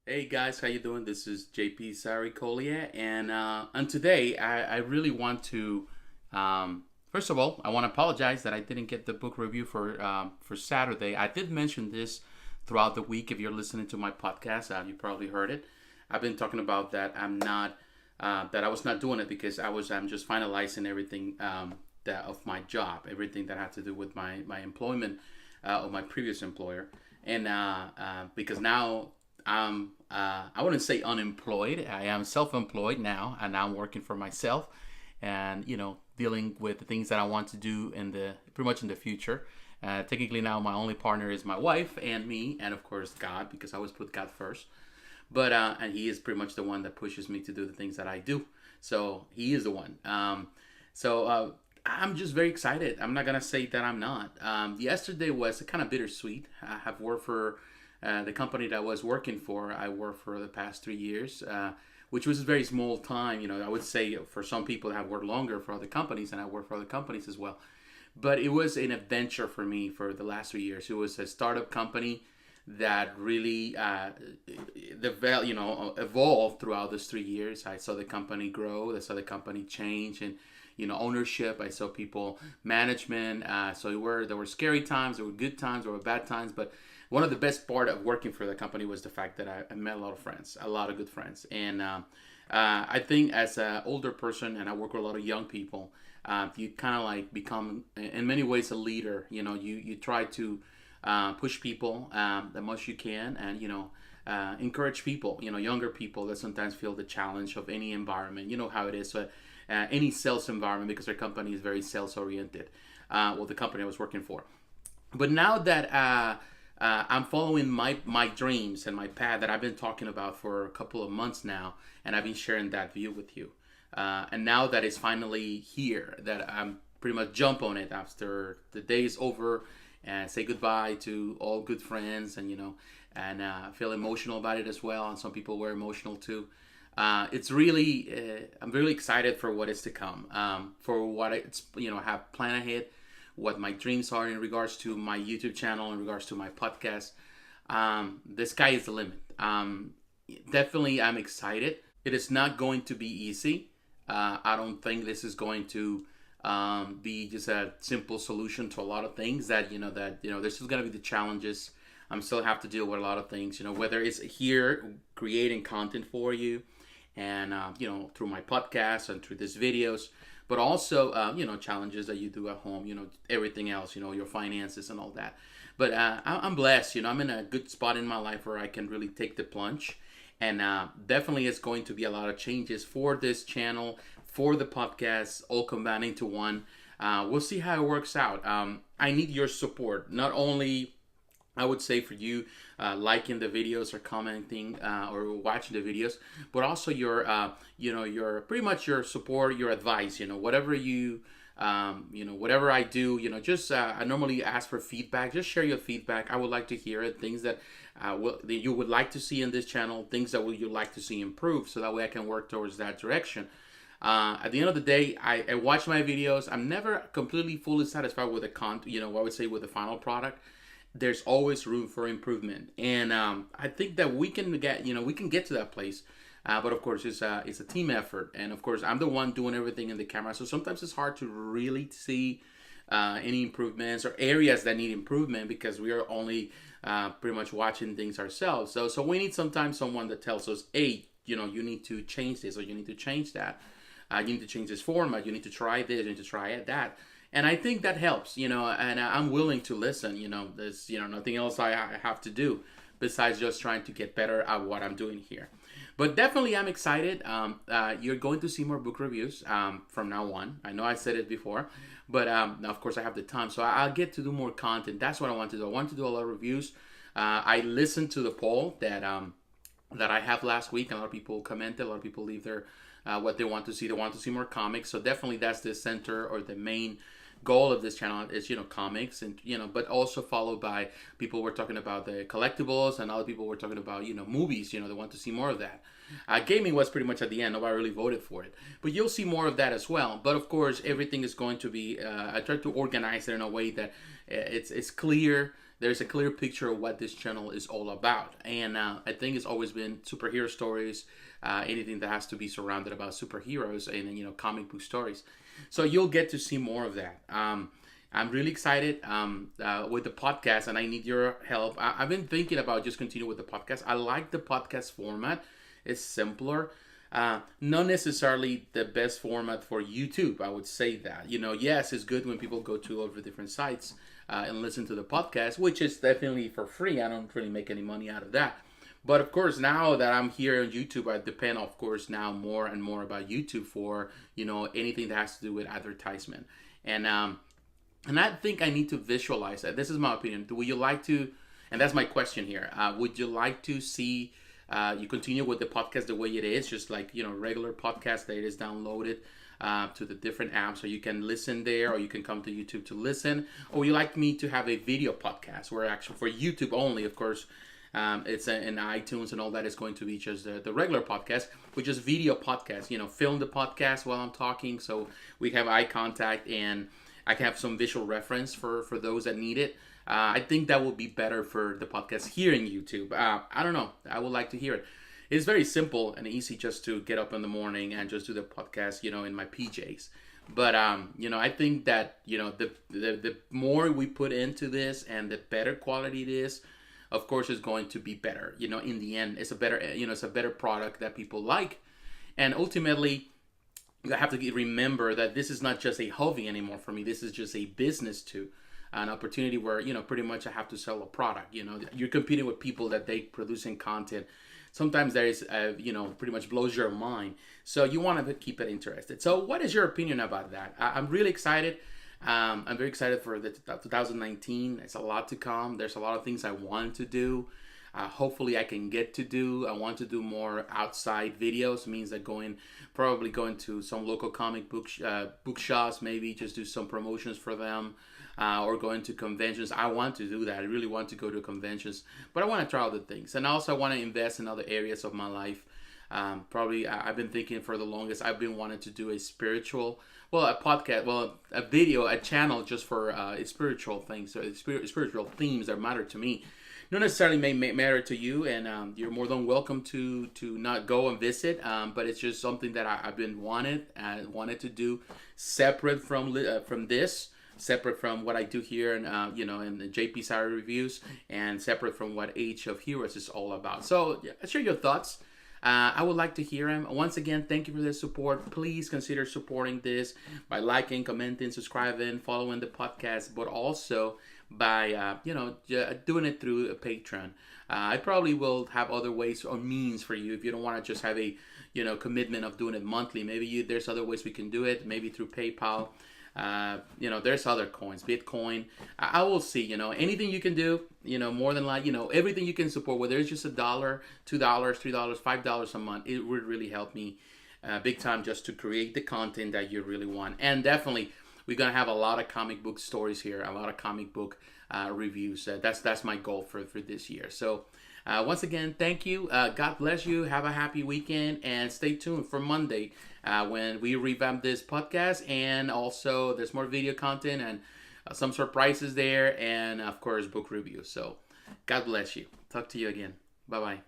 Hey guys, how you doing? This is JP Sarri and today I really want to first of all I want to apologize that I didn't get the book review for Saturday. I did mention this throughout the week. If you're listening to my podcast, you probably heard it. I've been talking about that I was not doing it because I'm just finalizing everything that of my job, everything that had to do with my employment of my previous employer, and because now I wouldn't say unemployed. I am self-employed now, and now I'm working for myself, and dealing with the things that I want to do in the pretty much in the future. Technically, now my only partner is my wife and me, and of course God, because I always put God first. But and He is pretty much the one that pushes me to do the things that I do. So He is the one. So I'm just very excited. I'm not gonna say that I'm not. Yesterday was kind of bittersweet. I have worked for the company that I was working for. I worked for the past 3 years, which was a very small time. I would say for some people that have worked longer for other companies, and I work for other companies as well. But it was an adventure for me for the last 3 years. It was a startup company that really evolved throughout those 3 years. I saw the company grow. I saw the company change, and ownership. I saw people management. So there were scary times, there were good times, there were bad times. But one of the best part of working for the company was the fact that I met a lot of friends, a lot of good friends. And I think as an older person, and I work with a lot of young people, you kind of like become in many ways a leader. You try to push people the most you can, and encourage people, younger people that sometimes feel the challenge of any environment. You know how it is. So, any sales environment, because our company is very sales oriented. Well, the company I was working for. But now that I'm following my dreams and my path that I've been talking about for a couple of months now, and I've been sharing that view with you. And now that it's finally here, that I'm pretty much jump on it after the day is over, and say goodbye to all good friends, and and feel emotional about it as well. And some people were emotional too. It's really I'm really excited for what is to come, for what it's have planned ahead, what my dreams are in regards to my YouTube channel, in regards to my podcast. The sky is the limit. Definitely, I'm excited. It is not going to be easy. I don't think this is going to be just a simple solution to a lot of things. There's still going to be the challenges. I'm still have to deal with a lot of things. Whether it's here creating content for you, and through my podcast and through these videos, but also challenges that you do at home, everything else, your finances and all that. But I'm blessed. I'm in a good spot in my life where I can really take the plunge, and definitely it's going to be a lot of changes for this channel, for the podcast, all combining into one. We'll see how it works out. I need your support, not only I would say for you liking the videos or commenting or watching the videos, but also your pretty much your support, your advice. Whatever whatever I do. Just I normally ask for feedback. Just share your feedback. I would like to hear it. Things that that you would like to see in this channel. Things that you'd like to see improve, so that way I can work towards that direction. At the end of the day, I watch my videos. I'm never completely fully satisfied with the I would say with the final product. There's always room for improvement, and I think that we can get to that place. But of course, it's a team effort, and of course, I'm the one doing everything in the camera. So sometimes it's hard to really see any improvements or areas that need improvement, because we are only pretty much watching things ourselves. So we need sometimes someone that tells us, hey, you need to change this, or you need to change that. You need to change this format. You need to try this. You need to try that. And I think that helps, and I'm willing to listen. There's, nothing else I have to do besides just trying to get better at what I'm doing here. But definitely, I'm excited. You're going to see more book reviews from now on. I know I said it before, but now, of course, I have the time. So I'll get to do more content. That's what I want to do. I want to do a lot of reviews. I listened to the poll that I have last week. A lot of people commented. A lot of people leave their what they want to see. They want to see more comics. So definitely, that's the center or the main goal of this channel is comics, and but also followed by people were talking about the collectibles, and other people were talking about movies. They want to see more of that. Gaming was pretty much at the end. Nobody really voted for it, but you'll see more of that as well. But of course, everything is going to be I tried to organize it in a way that it's clear, there's a clear picture of what this channel is all about. And I think it's always been superhero stories, anything that has to be surrounded about superheroes and, comic book stories. So you'll get to see more of that. I'm really excited with the podcast, and I need your help. I've been thinking about just continue with the podcast. I like the podcast format. It's simpler. Not necessarily the best format for YouTube, I would say that. Yes, it's good when people go to all the different sites and listen to the podcast, which is definitely for free. I don't really make any money out of that. But of course, now that I'm here on YouTube, I depend, of course, now more and more about YouTube for, anything that has to do with advertisement. And I think I need to visualize that. This is my opinion. Would you like to, and that's my question here, would you like to see you continue with the podcast the way it is, just like, regular podcast that is downloaded to the different apps, so you can listen there, or you can come to YouTube to listen? Or would you like me to have a video podcast where actually for YouTube only, of course, it's in iTunes and all that is going to be just the regular podcast, which is video podcast, film the podcast while I'm talking, so we have eye contact and I can have some visual reference for those that need it. I think that would be better for the podcast here in YouTube. I don't know. I would like to hear it. It's very simple and easy just to get up in the morning and just do the podcast, in my PJs. But, I think that, the more we put into this and the better quality it is, of course, it's going to be better. In the end, it's a better, it's a better product that people like. And ultimately, you have to remember that this is not just a hobby anymore for me. This is just a business too. An opportunity where, pretty much I have to sell a product. You're competing with people that they producing content. Sometimes there is, pretty much blows your mind. So you want to keep it interested. So what is your opinion about that? I'm really excited. I'm very excited for the 2019. It's a lot to come. There's a lot of things I want to do. Hopefully I can get to do. I want to do more outside videos. It means that probably going to some local comic bookshops, maybe just do some promotions for them, or going to conventions. I want to do that. I really want to go to conventions, but I want to try other things. And also I want to invest in other areas of my life. Probably I've been thinking for the longest, I've been wanting to do a podcast, a video, a channel just for spiritual things, so spiritual themes that matter to me. Not necessarily may matter to you, and you're more than welcome to not go and visit. But it's just something that I've been wanted to do, separate from this, separate from what I do here, and in the JP Sarri reviews, and separate from what Age of Heroes is all about. So share your thoughts. I would like to hear them. Once again, thank you for the support. Please consider supporting this by liking, commenting, subscribing, following the podcast, but also by doing it through a Patreon. I probably will have other ways or means for you if you don't want to just have a commitment of doing it monthly. Maybe there's other ways we can do it. Maybe through PayPal. There's other coins, Bitcoin. I will see. Anything you can do. More than everything you can support. Whether it's just $1, $2, $3, $5 a month, it would really help me big time just to create the content that you really want. And definitely, we're gonna have a lot of comic book stories here, a lot of comic book reviews. That's my goal for this year. So once again, thank you. God bless you. Have a happy weekend, and stay tuned for Monday when we revamp this podcast. And also, there's more video content and some surprises there, and of course, book reviews. So God bless you. Talk to you again. Bye bye.